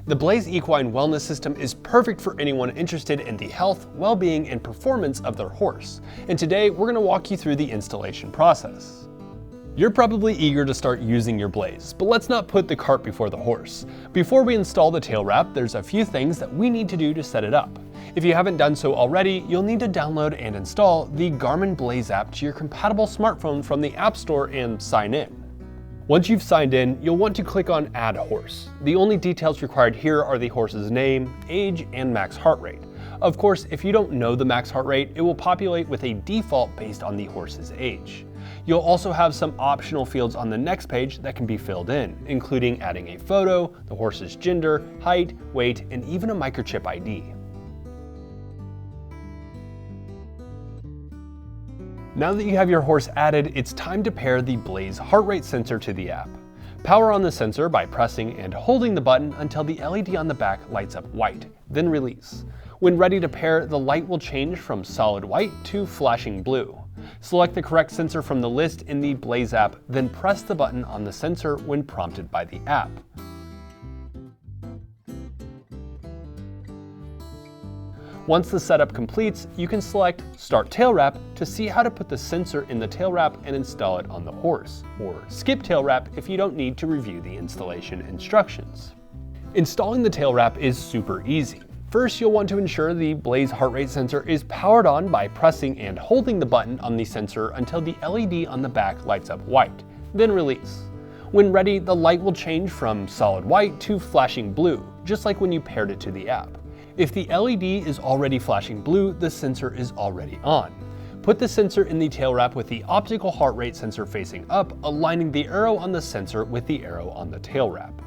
The Blaze Equine Wellness System is perfect for anyone interested in the health, well-being, and performance of their horse. And today, we're going to walk you through the installation process. You're probably eager to start using your Blaze, but let's not put the cart before the horse. Before we install the tail wrap, there's a few things that we need to do to set it up. If you haven't done so already, you'll need to download and install the Garmin Blaze app to your compatible smartphone from the App Store and sign in. Once you've signed in, you'll want to click on Add Horse. The only details required here are the horse's name, age, and max heart rate. Of course, if you don't know the max heart rate, it will populate with a default based on the horse's age. You'll also have some optional fields on the next page that can be filled in, including adding a photo, the horse's gender, height, weight, and even a microchip ID. Now that you have your horse added, it's time to pair the Blaze heart rate sensor to the app. Power on the sensor by pressing and holding the button until the LED on the back lights up white, then release. When ready to pair, the light will change from solid white to flashing blue. Select the correct sensor from the list in the Blaze app, then press the button on the sensor when prompted by the app. Once the setup completes, you can select Start Tail Wrap to see how to put the sensor in the tail wrap and install it on the horse, or skip tail wrap if you don't need to review the installation instructions. Installing the tail wrap is super easy. First, you'll want to ensure the Blaze heart rate sensor is powered on by pressing and holding the button on the sensor until the LED on the back lights up white, then release. When ready, the light will change from solid white to flashing blue, just like when you paired it to the app. If the LED is already flashing blue, the sensor is already on. Put the sensor in the tail wrap with the optical heart rate sensor facing up, aligning the arrow on the sensor with the arrow on the tail wrap.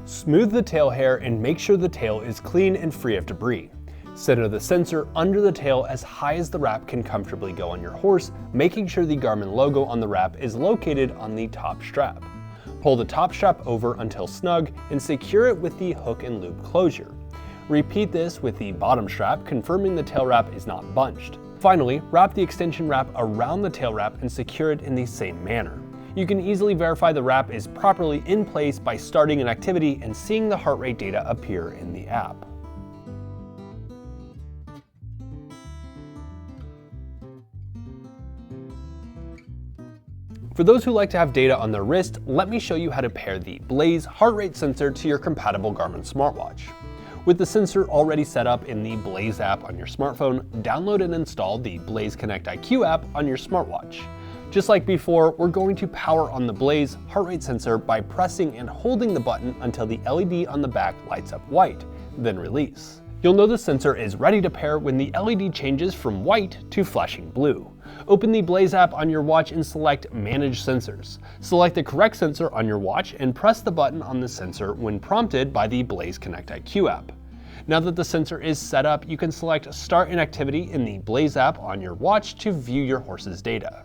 Smooth the tail hair and make sure the tail is clean and free of debris. Center the sensor under the tail as high as the wrap can comfortably go on your horse, making sure the Garmin logo on the wrap is located on the top strap. Pull the top strap over until snug and secure it with the hook and loop closure. Repeat this with the bottom strap, confirming the tail wrap is not bunched. Finally, wrap the extension wrap around the tail wrap and secure it in the same manner. You can easily verify the wrap is properly in place by starting an activity and seeing the heart rate data appear in the app. For those who like to have data on their wrist, let me show you how to pair the Blaze heart rate sensor to your compatible Garmin smartwatch. With the sensor already set up in the Blaze app on your smartphone, download and install the Blaze Connect IQ app on your smartwatch. Just like before, we're going to power on the Blaze heart rate sensor by pressing and holding the button until the LED on the back lights up white, then release. You'll know the sensor is ready to pair when the LED changes from white to flashing blue. Open the Blaze app on your watch and select Manage Sensors. Select the correct sensor on your watch and press the button on the sensor when prompted by the Blaze Connect IQ app. Now that the sensor is set up, you can select Start an Activity in the Blaze app on your watch to view your horse's data.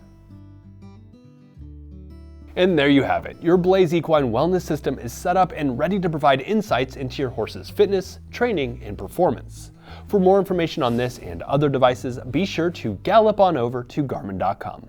And there you have it. Your Blaze Equine Wellness System is set up and ready to provide insights into your horse's fitness, training, and performance. For more information on this and other devices, be sure to gallop on over to Garmin.com.